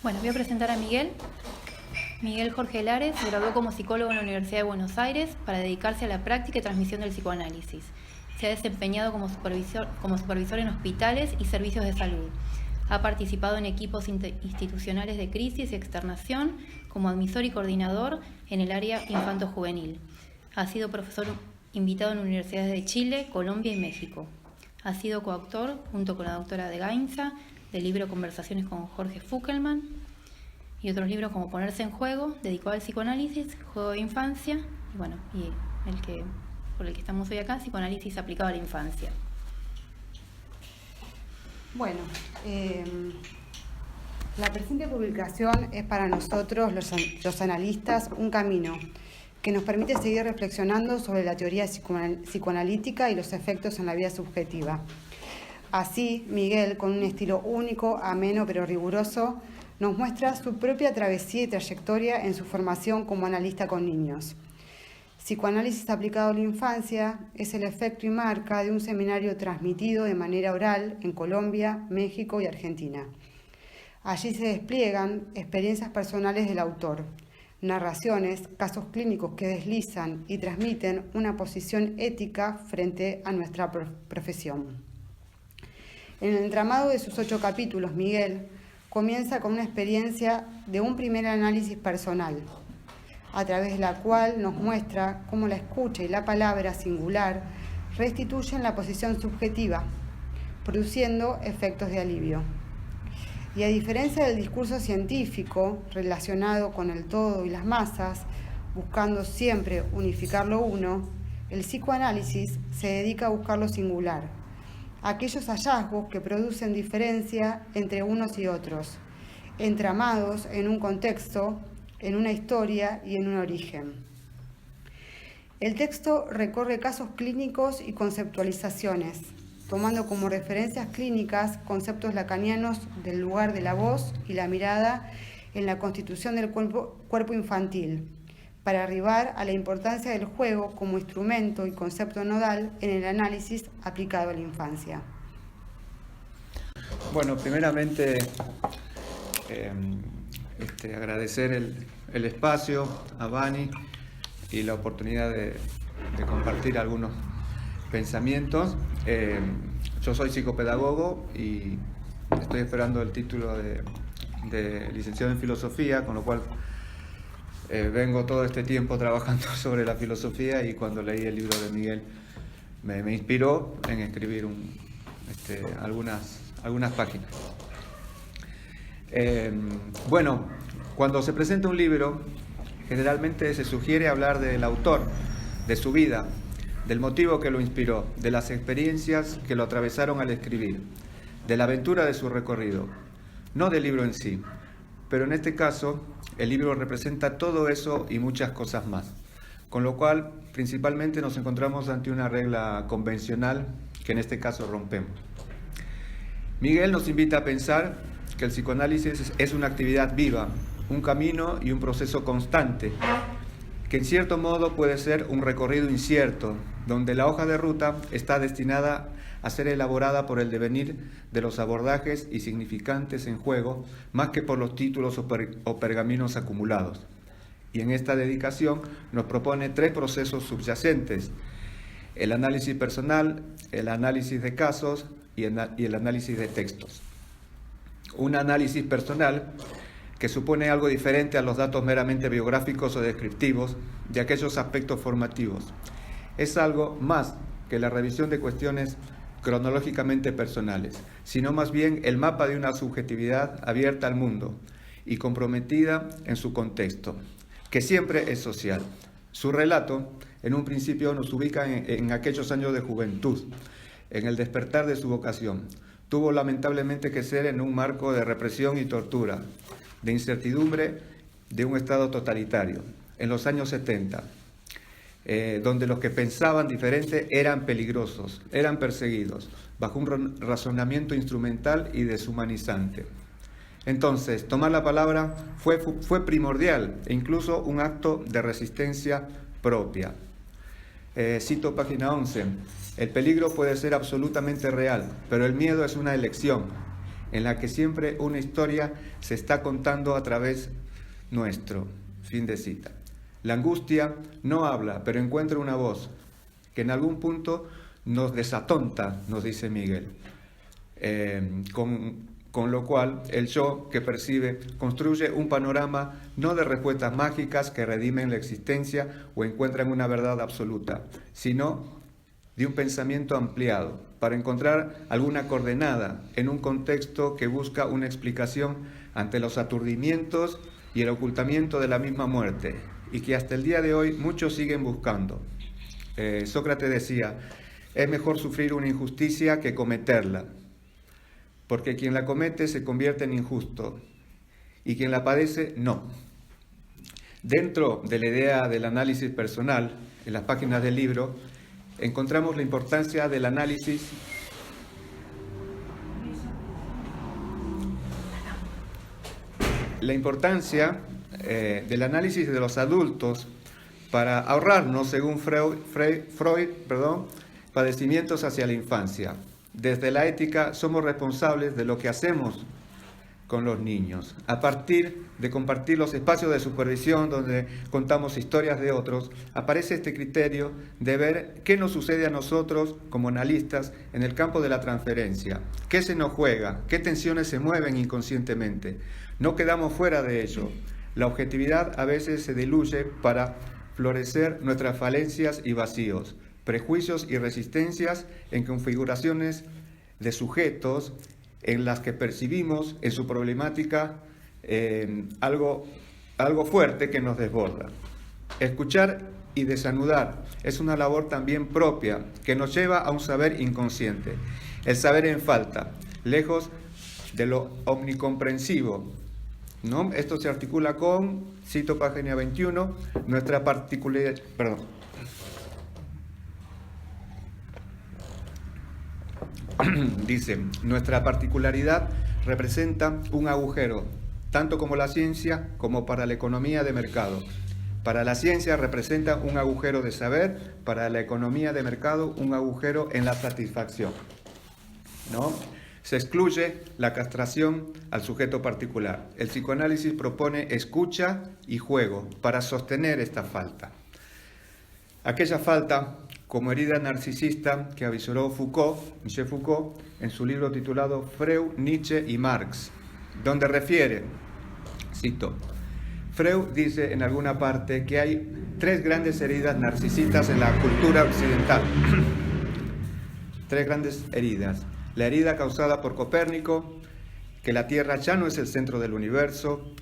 Bueno, voy a presentar a Miguel. Miguel Jorge Lares se graduó como psicólogo en la Universidad de Buenos Aires para dedicarse a la práctica y transmisión del psicoanálisis. Se ha desempeñado como supervisor en hospitales y servicios de salud. Ha participado en equipos institucionales de crisis y externación como admisor y coordinador en el área infanto-juvenil. Ha sido profesor invitado en universidades de Chile, Colombia y México. Ha sido coautor, junto con la doctora de Gainza, del libro Conversaciones con Jorge Fuckelman y otros libros como Ponerse en Juego, dedicado al psicoanálisis, Juego de Infancia, y por el que estamos hoy acá, Psicoanálisis aplicado a la infancia. Bueno, la presente publicación es para nosotros, los analistas, un camino que nos permite seguir reflexionando sobre la teoría psicoanalítica y los efectos en la vida subjetiva. Así, Miguel, con un estilo único, ameno pero riguroso, nos muestra su propia travesía y trayectoria en su formación como analista con niños. Psicoanálisis aplicado a la infancia es el efecto y marca de un seminario transmitido de manera oral en Colombia, México y Argentina. Allí se despliegan experiencias personales del autor, narraciones, casos clínicos que deslizan y transmiten una posición ética frente a nuestra profesión. En el entramado de sus 8 capítulos, Miguel comienza con una experiencia de un primer análisis personal, a través de la cual nos muestra cómo la escucha y la palabra singular restituyen la posición subjetiva, produciendo efectos de alivio. Y a diferencia del discurso científico relacionado con el todo y las masas, buscando siempre unificar lo uno, el psicoanálisis se dedica a buscar lo singular, aquellos hallazgos que producen diferencia entre unos y otros, entramados en un contexto, en una historia y en un origen. El texto recorre casos clínicos y conceptualizaciones, tomando como referencias clínicas conceptos lacanianos del lugar de la voz y la mirada en la constitución del cuerpo infantil, para arribar a la importancia del juego como instrumento y concepto nodal en el análisis aplicado a la infancia. Bueno, primeramente agradecer el espacio a Vani y la oportunidad de compartir algunos pensamientos. Yo soy psicopedagogo y estoy esperando el título de licenciado en filosofía, con lo cual vengo todo este tiempo trabajando sobre la filosofía, y cuando leí el libro de Miguel me inspiró en escribir algunas páginas. Bueno, cuando se presenta un libro, generalmente se sugiere hablar del autor, de su vida, del motivo que lo inspiró, de las experiencias que lo atravesaron al escribir, de la aventura de su recorrido, no del libro en sí. Pero en este caso, el libro representa todo eso y muchas cosas más, con lo cual principalmente nos encontramos ante una regla convencional que en este caso rompemos. Miguel nos invita a pensar que el psicoanálisis es una actividad viva, un camino y un proceso constante, que en cierto modo puede ser un recorrido incierto, donde la hoja de ruta está destinada a ser elaborada por el devenir de los abordajes y significantes en juego, más que por los títulos o pergaminos acumulados. Y en esta dedicación nos propone 3 procesos subyacentes: el análisis personal, el análisis de casos y el análisis de textos. Un análisis personal que supone algo diferente a los datos meramente biográficos o descriptivos de aquellos aspectos formativos. Es algo más que la revisión de cuestiones cronológicamente personales, sino más bien el mapa de una subjetividad abierta al mundo y comprometida en su contexto, que siempre es social. Su relato, en un principio, nos ubica en aquellos años de juventud, en el despertar de su vocación. Tuvo lamentablemente que ser en un marco de represión y tortura, de incertidumbre de un Estado totalitario, en los años 70, donde los que pensaban diferente eran peligrosos, eran perseguidos, bajo un razonamiento instrumental y deshumanizante. Entonces, tomar la palabra fue primordial e incluso un acto de resistencia propia. Cito página 11. El peligro puede ser absolutamente real, pero el miedo es una elección. en la que siempre una historia se está contando a través nuestro. Fin de cita. La angustia no habla, pero encuentra una voz que en algún punto nos desatonta, nos dice Miguel. Con lo cual el yo que percibe construye un panorama no de respuestas mágicas que redimen la existencia o encuentran una verdad absoluta, sino de un pensamiento ampliado para encontrar alguna coordenada en un contexto que busca una explicación ante los aturdimientos y el ocultamiento de la misma muerte, y que hasta el día de hoy muchos siguen buscando. Sócrates decía, es mejor sufrir una injusticia que cometerla, porque quien la comete se convierte en injusto y quien la padece, no. Dentro de la idea del análisis personal, en las páginas del libro, encontramos la importancia del análisis de los adultos para ahorrarnos, según Freud, padecimientos hacia la infancia. Desde la ética somos responsables de lo que hacemos con los niños. A partir de compartir los espacios de supervisión donde contamos historias de otros, aparece este criterio de ver qué nos sucede a nosotros como analistas en el campo de la transferencia, qué se nos juega, qué tensiones se mueven inconscientemente. No quedamos fuera de ello. La objetividad a veces se diluye para florecer nuestras falencias y vacíos, prejuicios y resistencias en configuraciones de sujetos en las que percibimos en su problemática algo fuerte que nos desborda. Escuchar y desanudar es una labor también propia que nos lleva a un saber inconsciente, el saber en falta, lejos de lo omnicomprensivo, ¿no? Esto se articula con, cito página 21, nuestra particularidad, dice, nuestra particularidad representa un agujero, tanto como la ciencia como para la economía de mercado. Para la ciencia representa un agujero de saber, para la economía de mercado un agujero en la satisfacción, ¿no? Se excluye la castración al sujeto particular. El psicoanálisis propone escucha y juego para sostener esta falta. Aquella falta como herida narcisista que avisoró Michel Foucault, en su libro titulado Freud, Nietzsche y Marx, donde refiere, cito, Freud dice en alguna parte que hay 3 grandes heridas narcisistas en la cultura occidental. 3 grandes heridas. La herida causada por Copérnico, que la Tierra ya no es el centro del universo,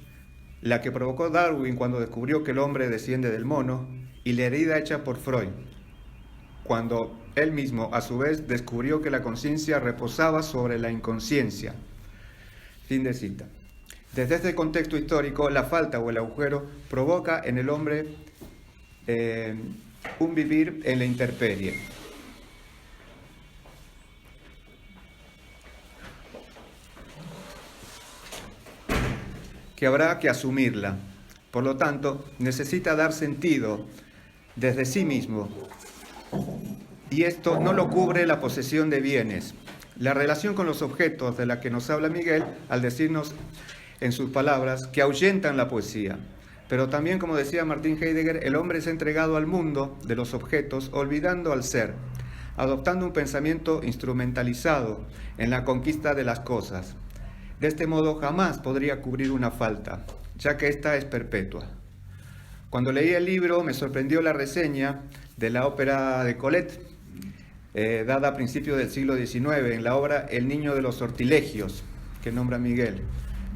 la que provocó Darwin cuando descubrió que el hombre desciende del mono, y la herida hecha por Freud, cuando él mismo, a su vez, descubrió que la conciencia reposaba sobre la inconsciencia. Fin de cita. Desde este contexto histórico, la falta o el agujero provoca en el hombre un vivir en la intemperie. Que habrá que asumirla. Por lo tanto, necesita dar sentido desde sí mismo. Y esto no lo cubre la posesión de bienes. La relación con los objetos de la que nos habla Miguel, al decirnos en sus palabras que ahuyentan la poesía. Pero también, como decía Martin Heidegger, el hombre se ha entregado al mundo de los objetos, olvidando al ser, adoptando un pensamiento instrumentalizado en la conquista de las cosas. De este modo jamás podría cubrir una falta, ya que ésta es perpetua. Cuando leí el libro me sorprendió la reseña de la ópera de Colette, dada a principios del siglo XIX, en la obra El niño de los sortilegios, que nombra Miguel,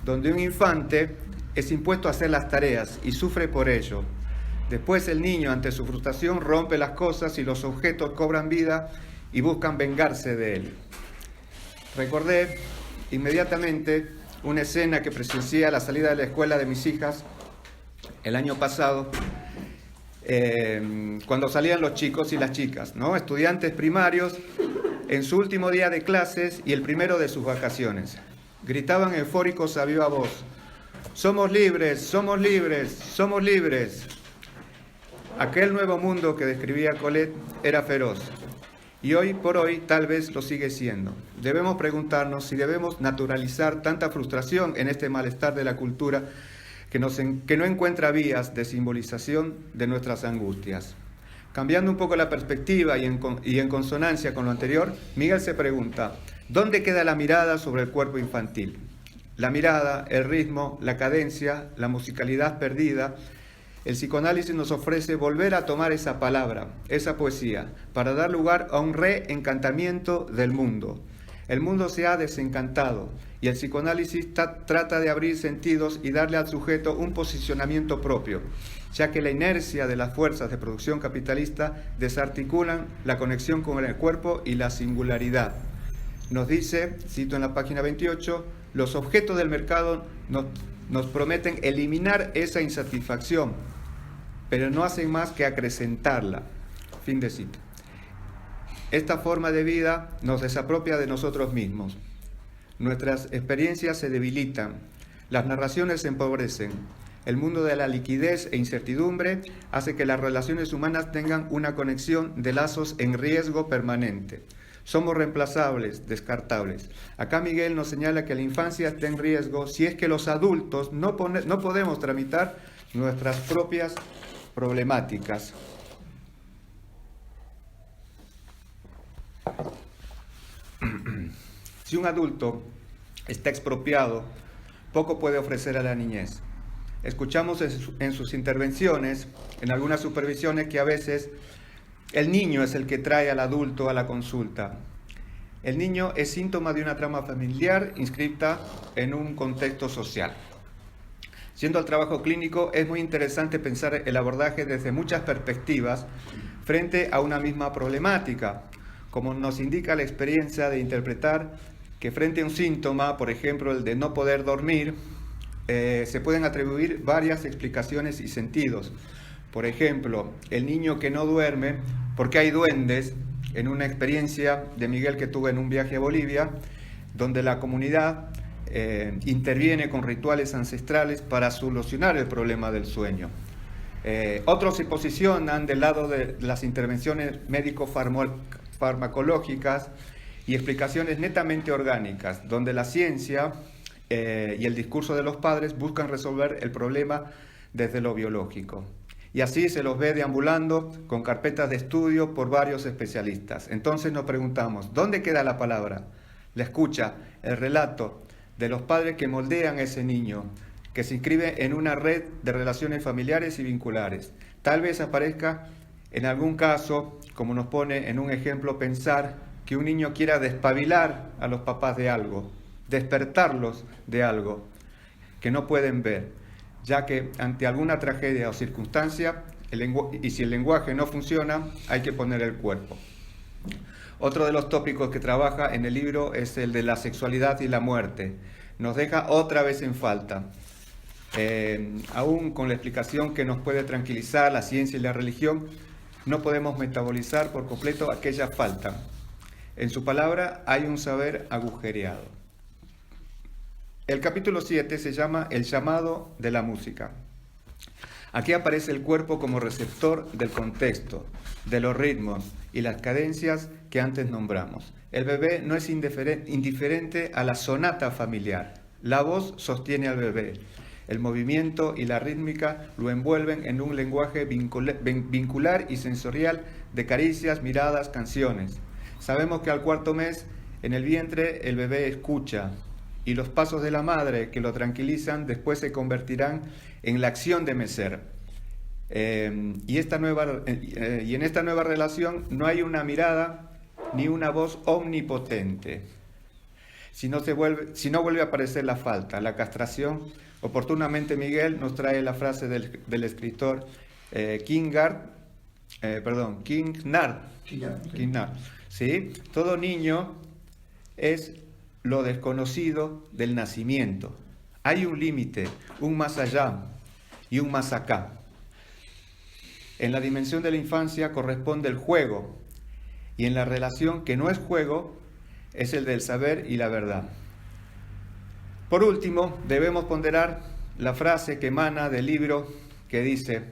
donde un infante es impuesto a hacer las tareas y sufre por ello. Después el niño, ante su frustración, rompe las cosas y los objetos cobran vida y buscan vengarse de él. Recordé inmediatamente una escena que presencié a la salida de la escuela de mis hijas el año pasado, cuando salían los chicos y las chicas, ¿no? Estudiantes primarios en su último día de clases y el primero de sus vacaciones. Gritaban eufóricos a viva voz: ¡somos libres, somos libres, somos libres! Aquel nuevo mundo que describía Colette era feroz. Y hoy por hoy tal vez lo sigue siendo. Debemos preguntarnos si debemos naturalizar tanta frustración en este malestar de la cultura que no encuentra vías de simbolización de nuestras angustias. Cambiando un poco la perspectiva y en consonancia con lo anterior, Miguel se pregunta, ¿dónde queda la mirada sobre el cuerpo infantil? La mirada, el ritmo, la cadencia, la musicalidad perdida. El psicoanálisis nos ofrece volver a tomar esa palabra, esa poesía, para dar lugar a un reencantamiento del mundo. El mundo se ha desencantado y el psicoanálisis trata de abrir sentidos y darle al sujeto un posicionamiento propio, ya que la inercia de las fuerzas de producción capitalista desarticulan la conexión con el cuerpo y la singularidad. Nos dice, cito en la página 28, los objetos del mercado nos prometen eliminar esa insatisfacción, pero no hacen más que acrecentarla. Fin de cita. Esta forma de vida nos desapropia de nosotros mismos. Nuestras experiencias se debilitan, las narraciones se empobrecen. El mundo de la liquidez e incertidumbre hace que las relaciones humanas tengan una conexión de lazos en riesgo permanente. Somos reemplazables, descartables. Acá Miguel nos señala que la infancia está en riesgo si es que los adultos no podemos tramitar nuestras propias problemáticas. Si un adulto está expropiado, poco puede ofrecer a la niñez. Escuchamos en sus intervenciones, en algunas supervisiones, que a veces el niño es el que trae al adulto a la consulta. El niño es síntoma de una trama familiar inscrita en un contexto social. Siendo el trabajo clínico, es muy interesante pensar el abordaje desde muchas perspectivas frente a una misma problemática, como nos indica la experiencia de interpretar que frente a un síntoma, por ejemplo el de no poder dormir, se pueden atribuir varias explicaciones y sentidos. Por ejemplo, el niño que no duerme porque hay duendes, en una experiencia de Miguel que tuve en un viaje a Bolivia, donde la comunidad interviene con rituales ancestrales para solucionar el problema del sueño. Otros se posicionan del lado de las intervenciones médico-farmacológicas y explicaciones netamente orgánicas, donde la ciencia y el discurso de los padres buscan resolver el problema desde lo biológico. Y así se los ve deambulando con carpetas de estudio por varios especialistas. Entonces nos preguntamos, ¿dónde queda la palabra, la escucha, el relato de los padres que moldean a ese niño, que se inscribe en una red de relaciones familiares y vinculares? Tal vez aparezca en algún caso, como nos pone en un ejemplo, pensar que un niño quiera despabilar a los papás de algo, despertarlos de algo que no pueden ver, ya que ante alguna tragedia o circunstancia, y si el lenguaje no funciona, hay que poner el cuerpo. Otro de los tópicos que trabaja en el libro es el de la sexualidad y la muerte. Nos deja otra vez en falta. Aún con la explicación que nos puede tranquilizar la ciencia y la religión, no podemos metabolizar por completo aquella falta. En su palabra hay un saber agujereado. El capítulo 7 se llama El llamado de la música. Aquí aparece el cuerpo como receptor del contexto, de los ritmos y las cadencias que antes nombramos. El bebé no es indiferente a la sonata familiar. La voz sostiene al bebé. El movimiento y la rítmica lo envuelven en un lenguaje vincular y sensorial de caricias, miradas, canciones. Sabemos que al cuarto mes, en el vientre, el bebé escucha, y los pasos de la madre que lo tranquilizan después se convertirán en la acción de mecer. Y en esta nueva relación no hay una mirada ni una voz omnipotente. Si no vuelve a aparecer la falta, la castración, oportunamente Miguel nos trae la frase del escritor Kingnar. ¿Sí? Todo niño es lo desconocido del nacimiento. Hay un límite, un más allá y un más acá. En la dimensión de la infancia corresponde el juego, y en la relación que no es juego es el del saber y la verdad. Por último, debemos ponderar la frase que emana del libro que dice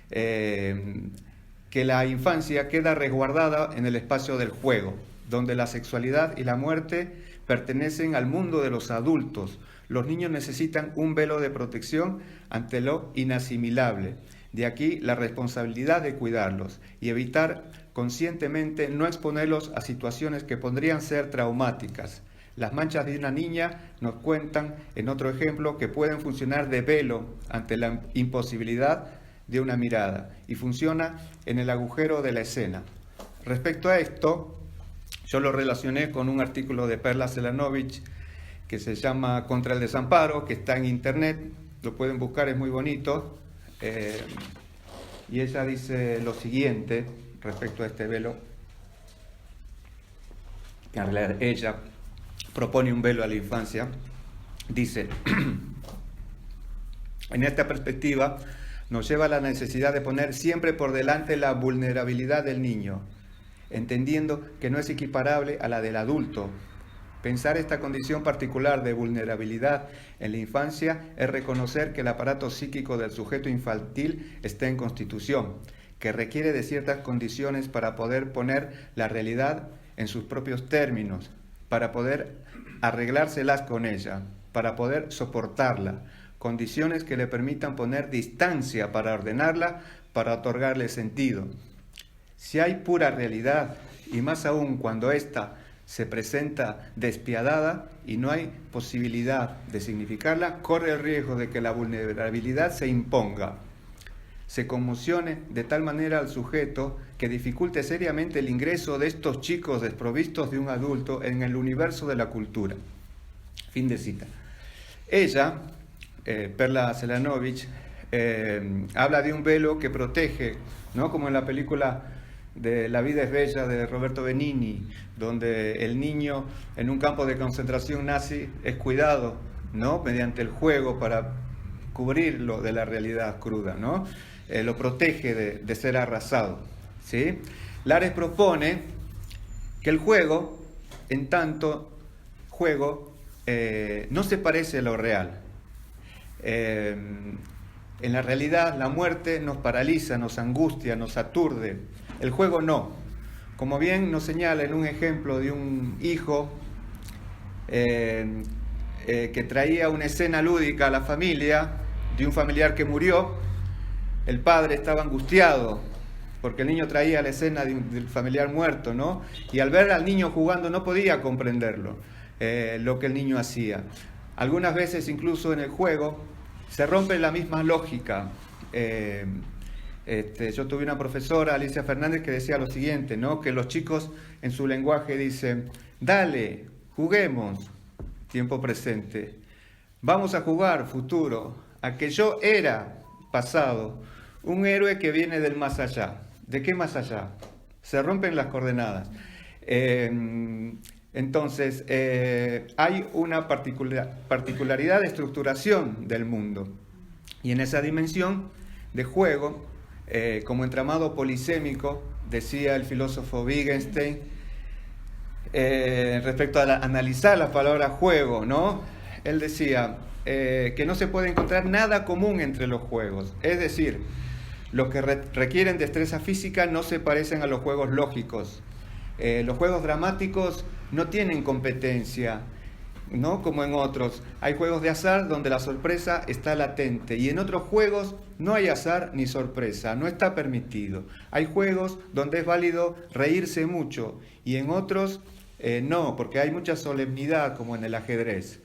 que que la infancia queda resguardada en el espacio del juego, donde la sexualidad y la muerte pertenecen al mundo de los adultos. Los niños necesitan un velo de protección ante lo inasimilable. De aquí la responsabilidad de cuidarlos y evitar conscientemente no exponerlos a situaciones que podrían ser traumáticas. Las manchas de una niña nos cuentan, en otro ejemplo, que pueden funcionar de velo ante la imposibilidad de una mirada y funciona en el agujero de la escena. Respecto a esto, yo lo relacioné con un artículo de Perla Selanovich que se llama Contra el desamparo, que está en internet, lo pueden buscar, es muy bonito, y ella dice lo siguiente respecto a este velo, que en realidad ella propone un velo a la infancia. Dice: en esta perspectiva nos lleva a la necesidad de poner siempre por delante la vulnerabilidad del niño, entendiendo que no es equiparable a la del adulto. Pensar esta condición particular de vulnerabilidad en la infancia es reconocer que el aparato psíquico del sujeto infantil está en constitución, que requiere de ciertas condiciones para poder poner la realidad en sus propios términos, para poder arreglárselas con ella, para poder soportarla, condiciones que le permitan poner distancia para ordenarla, para otorgarle sentido. Si hay pura realidad, y más aún cuando ésta se presenta despiadada y no hay posibilidad de significarla, corre el riesgo de que la vulnerabilidad se imponga, se conmocione de tal manera al sujeto que dificulte seriamente el ingreso de estos chicos desprovistos de un adulto en el universo de la cultura. Fin de cita. Ella, Perla Selanovich, habla de un velo que protege, ¿no? Como en la película de La vida es bella de Roberto Benigni, donde el niño en un campo de concentración nazi es cuidado, ¿no? Mediante el juego para cubrirlo de la realidad cruda, ¿no? Lo protege de ser arrasado, ¿sí? Lares propone que el juego, en tanto juego, no se parece a lo real. En la realidad, la muerte nos paraliza, nos angustia, nos aturde. El juego no. Como bien nos señala en un ejemplo de un hijo que traía una escena lúdica a la familia, de un familiar que murió, el padre estaba angustiado porque el niño traía la escena del familiar muerto, ¿no? Y al ver al niño jugando no podía comprenderlo, lo que el niño hacía. Algunas veces incluso en el juego se rompe la misma lógica. Yo tuve una profesora, Alicia Fernández, que decía lo siguiente, ¿no? Que los chicos en su lenguaje dicen: dale, juguemos, tiempo presente, vamos a jugar, futuro, a que yo era, pasado, un héroe que viene del más allá. ¿De qué más allá? Se rompen las coordenadas. Entonces, hay una particularidad de estructuración del mundo, y en esa dimensión de juego, como entramado polisémico, decía el filósofo Wittgenstein, respecto a analizar la palabra juego, ¿no? Él decía que no se puede encontrar nada común entre los juegos, es decir, los que requieren destreza física no se parecen a los juegos lógicos. Los juegos dramáticos no tienen competencia, ¿no? Como en otros. Hay juegos de azar donde la sorpresa está latente, y en otros juegos no hay azar ni sorpresa, no está permitido. Hay juegos donde es válido reírse mucho, y en otros no, porque hay mucha solemnidad, como en el ajedrez.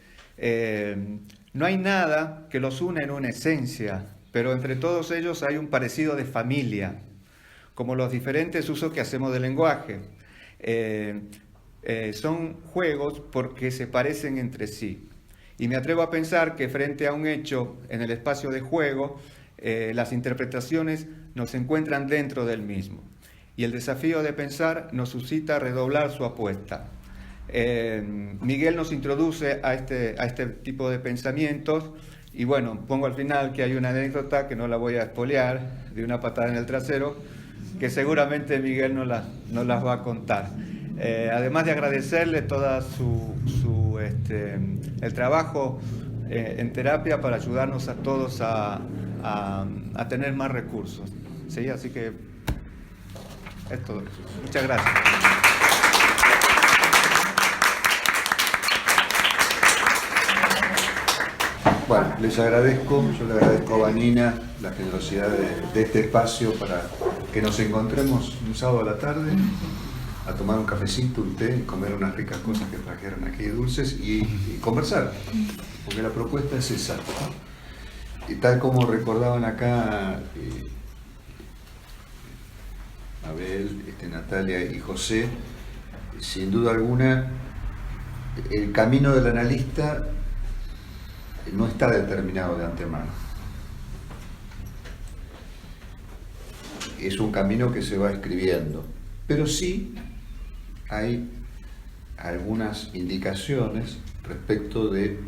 No hay nada que los une en una esencia, pero entre todos ellos hay un parecido de familia, como los diferentes usos que hacemos del lenguaje. Son juegos porque se parecen entre sí. Y me atrevo a pensar que frente a un hecho en el espacio de juego, las interpretaciones nos encuentran dentro del mismo. Y el desafío de pensar nos suscita redoblar su apuesta. Miguel nos introduce a este tipo de pensamientos, y bueno, pongo al final que hay una anécdota que no la voy a espolear, de una patada en el trasero, que seguramente Miguel nos las va a contar. Además de agradecerle toda el trabajo en terapia para ayudarnos a todos a tener más recursos. ¿Sí? Así que Es todo eso. Muchas gracias. Bueno, les agradezco, yo le agradezco a Vanina la generosidad de este espacio para que nos encontremos un sábado a la tarde a tomar un cafecito, un té, y comer unas ricas cosas que trajeron aquí dulces y conversar, porque la propuesta es esa, ¿no? Y tal como recordaban acá Abel, Natalia y José, sin duda alguna el camino del analista no está determinado de antemano. Es un camino que se va escribiendo, pero sí hay algunas indicaciones respecto de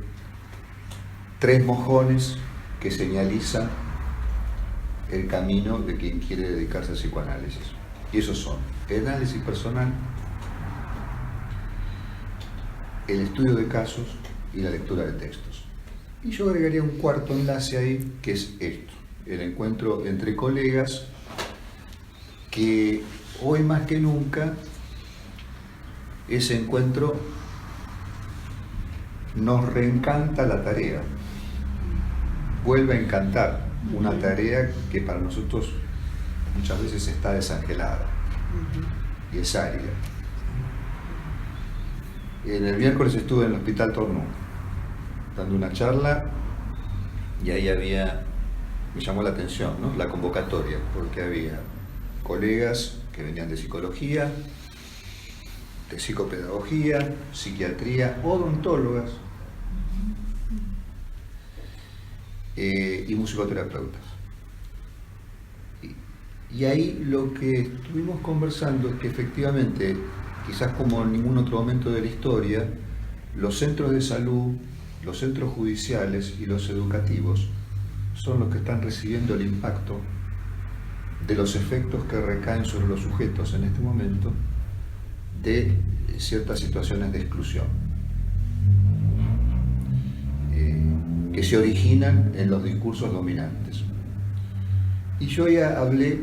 3 mojones que señalizan el camino de quien quiere dedicarse al psicoanálisis. Y esos son el análisis personal, el estudio de casos y la lectura de textos. Y yo agregaría un cuarto enlace ahí, que es esto, el encuentro entre colegas, que hoy más que nunca ese encuentro nos reencanta la tarea, vuelve a encantar una tarea que para nosotros muchas veces está desangelada y es árida. En el miércoles estuve en el Hospital Tornú dando una charla y ahí me llamó la atención, ¿no?, la convocatoria, porque había colegas que venían de psicología, de psicopedagogía, psiquiatría, odontólogas y musicoterapeutas. Y ahí lo que estuvimos conversando es que efectivamente, quizás como en ningún otro momento de la historia, los centros de salud, los centros judiciales y los educativos son los que están recibiendo el impacto de los efectos que recaen sobre los sujetos en este momento de ciertas situaciones de exclusión que se originan en los discursos dominantes. Y yo ya hablé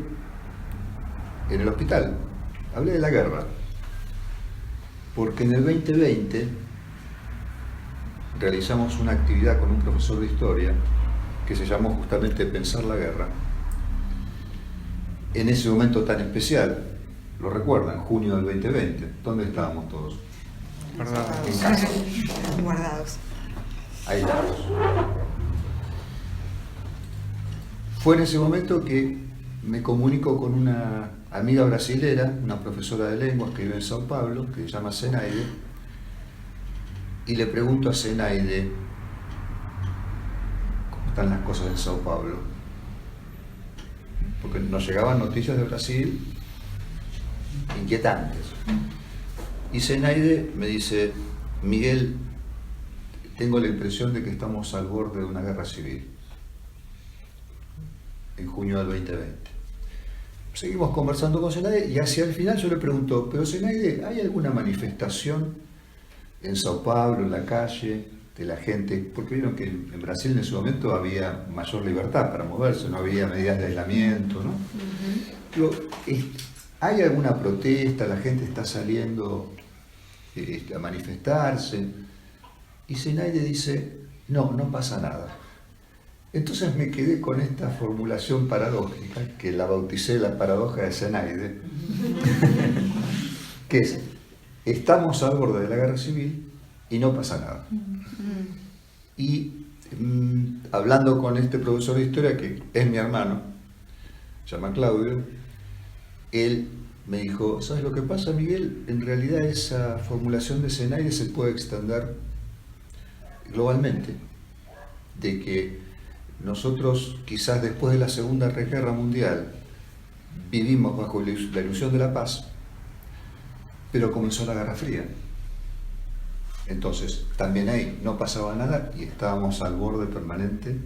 en el hospital, hablé de la guerra, porque en el 2020 realizamos una actividad con un profesor de historia que se llamó justamente Pensar la guerra. En ese momento tan especial, lo recuerdan, junio del 2020, ¿dónde estábamos todos? En casa. Guardados. Aislados. Fue en ese momento que me comunico con una amiga brasilera, una profesora de lenguas que vive en Sao Paulo, que se llama Zenaide, y le pregunto a Zenaide cómo están las cosas en Sao Paulo, porque nos llegaban noticias de Brasil inquietantes. Y Zenaide me dice: Miguel, tengo la impresión de que estamos al borde de una guerra civil, en junio del 2020. Seguimos conversando con Zenaide y hacia el final yo le pregunto: pero Zenaide, ¿hay alguna manifestación en Sao Paulo, en la calle, de la gente? Porque vieron que en Brasil en ese momento había mayor libertad para moverse, no había medidas de aislamiento, ¿no? Digo, ¿hay alguna protesta? ¿La gente está saliendo a manifestarse? Y Zenaide dice: no, no pasa nada. Entonces me quedé con esta formulación paradójica, que la bauticé la paradoja de Zenaide, que es: estamos al borde de la guerra civil y no pasa nada. Y hablando con este profesor de historia, que es mi hermano, se llama Claudio, él me dijo: ¿sabes lo que pasa, Miguel? En realidad esa formulación de Zenaide se puede extender globalmente, de que nosotros quizás después de la Segunda Guerra Mundial vivimos bajo la ilusión de la paz, pero comenzó la Guerra Fría. Entonces también ahí no pasaba nada y estábamos al borde permanente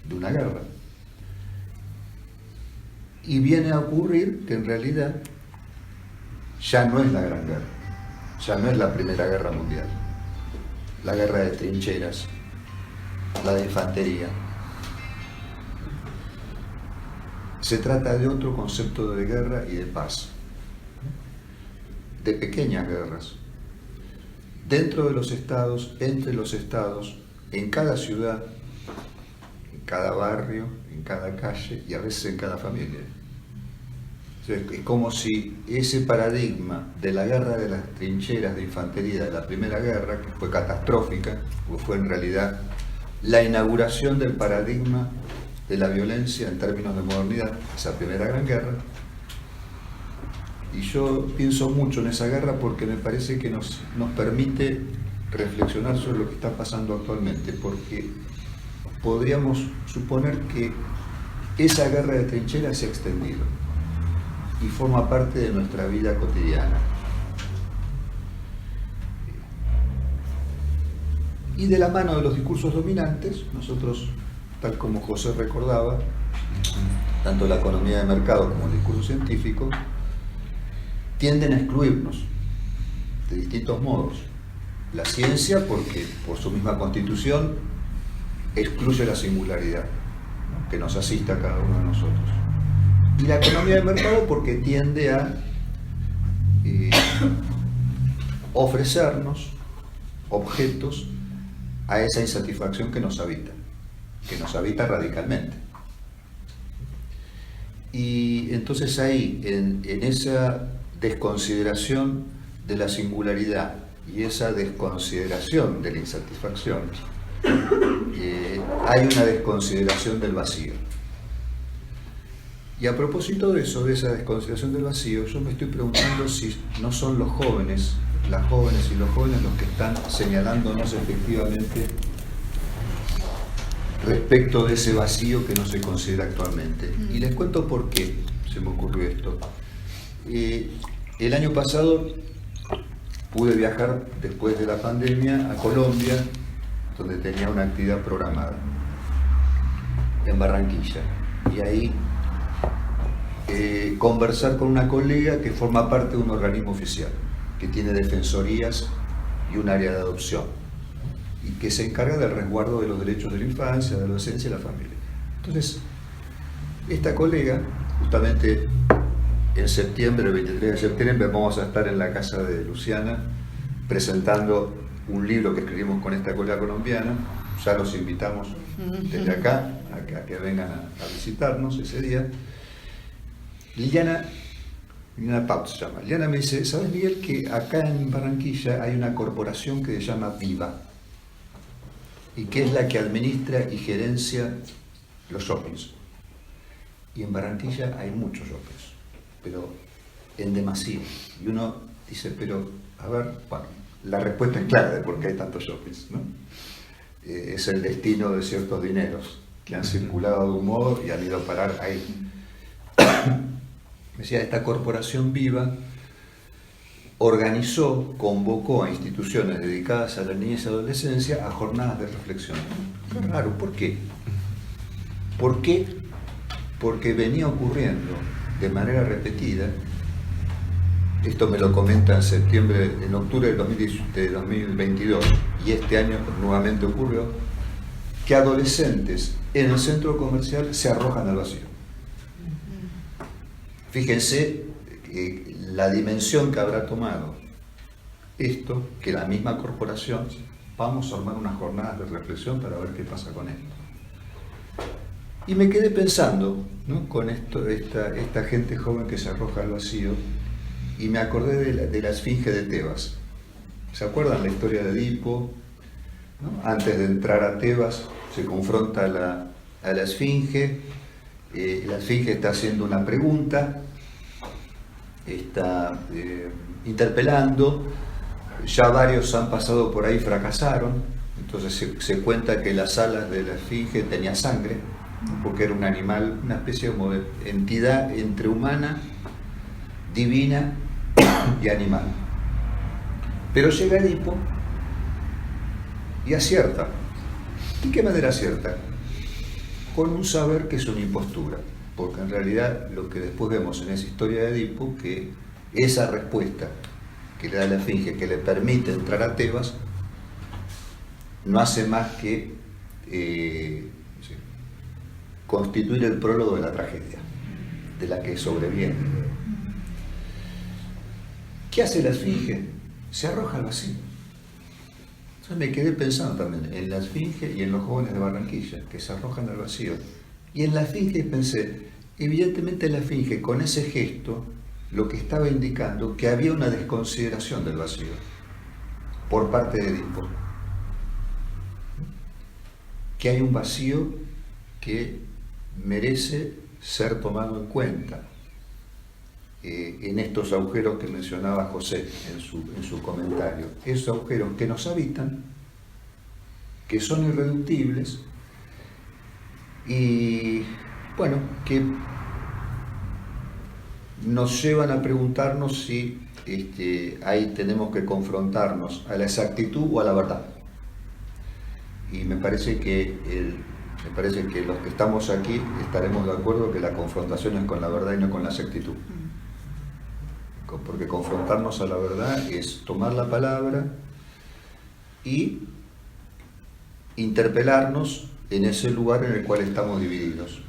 de una guerra. Y viene a ocurrir que en realidad ya no es la Gran Guerra, ya no es la Primera Guerra Mundial, la guerra de trincheras, la de infantería. Se trata de otro concepto de guerra y de paz. de pequeñas guerras, dentro de los estados, entre los estados, en cada ciudad, en cada barrio, en cada calle y a veces en cada familia. Es como si ese paradigma de la guerra de las trincheras de infantería de la Primera Guerra, que fue catastrófica, pues fue en realidad la inauguración del paradigma de la violencia en términos de modernidad, esa primera gran guerra. Y yo pienso mucho en esa guerra porque me parece que nos permite reflexionar sobre lo que está pasando actualmente, porque podríamos suponer que esa guerra de trincheras se ha extendido y forma parte de nuestra vida cotidiana. Y de la mano de los discursos dominantes, nosotros, tal como José recordaba, tanto la economía de mercado como el discurso científico, tienden a excluirnos de distintos modos. La ciencia, porque por su misma constitución, excluye la singularidad, ¿no?, que nos asiste a cada uno de nosotros. Y la economía de mercado porque tiende a ofrecernos objetos a esa insatisfacción que nos habita radicalmente. Y entonces ahí, en esa desconsideración de la singularidad y esa desconsideración de la insatisfacción, hay una desconsideración del vacío. Y a propósito de eso, de esa desconsideración del vacío, yo me estoy preguntando si no son los jóvenes, las jóvenes y los jóvenes los que están señalándonos efectivamente respecto de ese vacío que no se considera actualmente. Y les cuento por qué se me ocurrió esto. El año pasado pude viajar, después de la pandemia, a Colombia, donde tenía una actividad programada, en Barranquilla. Y ahí conversar con una colega que forma parte de un organismo oficial, que tiene defensorías y un área de adopción, y que se encarga del resguardo de los derechos de la infancia, de la adolescencia y la familia. Entonces, esta colega, justamente en septiembre, el 23 de septiembre, vamos a estar en la casa de Luciana presentando un libro que escribimos con esta colega colombiana. Ya los invitamos desde acá a que vengan a visitarnos ese día. Liliana Paut se llama. Liliana me dice: ¿sabes, Miguel, que acá en Barranquilla hay una corporación que se llama Viva y que es la que administra y gerencia los shoppings? Y en Barranquilla hay muchos shoppings, pero en demasía. Y uno dice, pero, a ver, bueno, la respuesta es clara de por qué hay tantos shoppings, ¿no? Es el destino de ciertos dineros que han circulado de un modo y han ido a parar ahí. Decía, esta corporación Viva organizó, convocó a instituciones dedicadas a la niñez y adolescencia a jornadas de reflexión. Claro, ¿por qué? ¿Por qué? Porque venía ocurriendo de manera repetida, esto me lo comenta en octubre de 2022, y este año nuevamente ocurrió, que adolescentes en el centro comercial se arrojan al vacío. Fíjense la dimensión que habrá tomado esto, que la misma corporación, vamos a armar unas jornadas de reflexión para ver qué pasa con esto. Y me quedé pensando, ¿no?, con esta gente joven que se arroja al vacío, y me acordé de la Esfinge de Tebas. ¿Se acuerdan la historia de Edipo? ¿No? Antes de entrar a Tebas se confronta a la Esfinge. La Esfinge está haciendo una pregunta, está interpelando, ya varios han pasado por ahí, fracasaron, entonces se cuenta que las alas de la Esfinge tenía sangre, porque era un animal, una especie de entidad entre humana, divina y animal. Pero llega Edipo y acierta. ¿De qué manera acierta? Con un saber que es una impostura, porque en realidad lo que después vemos en esa historia de Edipo, que esa respuesta que le da la Esfinge, que le permite entrar a Tebas, no hace más que constituir el prólogo de la tragedia, de la que sobreviene. ¿Qué hace la esfinge? Se arroja al vacío. Entonces me quedé pensando también en la esfinge y en los jóvenes de Barranquilla, que se arrojan al vacío. Y en la esfinge pensé, evidentemente la esfinge con ese gesto lo que estaba indicando que había una desconsideración del vacío por parte de Edipo. Que hay un vacío que merece ser tomado en cuenta en estos agujeros que mencionaba José en su comentario. Esos agujeros que nos habitan, que son irreductibles y, bueno, que nos llevan a preguntarnos si ahí tenemos que confrontarnos a la exactitud o a la verdad. Y me parece que los que estamos aquí estaremos de acuerdo que la confrontación es con la verdad y no con la exactitud. Porque confrontarnos a la verdad es tomar la palabra y interpelarnos en ese lugar en el cual estamos divididos,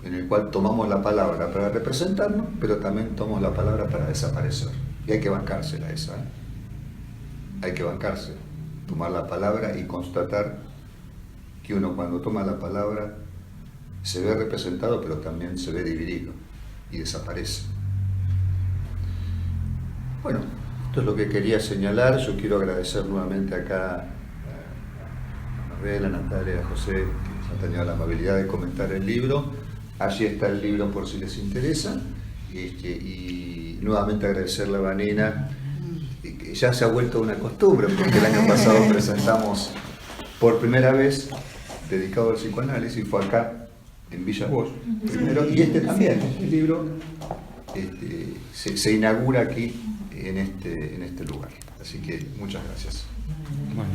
en el cual tomamos la palabra para representarnos, pero también tomamos la palabra para desaparecer. Y hay que bancársela esa, ¿eh? Hay que bancarse, tomar la palabra y constatar que uno cuando toma la palabra se ve representado, pero también se ve dividido y desaparece. Bueno, esto es lo que quería señalar. Yo quiero agradecer nuevamente acá a Mabel, a Natalia, a José, que han tenido la amabilidad de comentar el libro. Allí está el libro por si les interesa. Y nuevamente agradecerle a Vanina, que ya se ha vuelto una costumbre, porque el año pasado presentamos por primera vez dedicado al psicoanálisis, fue acá en Villa Bosch primero, y también, el libro se inaugura aquí en este lugar. Así que muchas gracias. Bueno.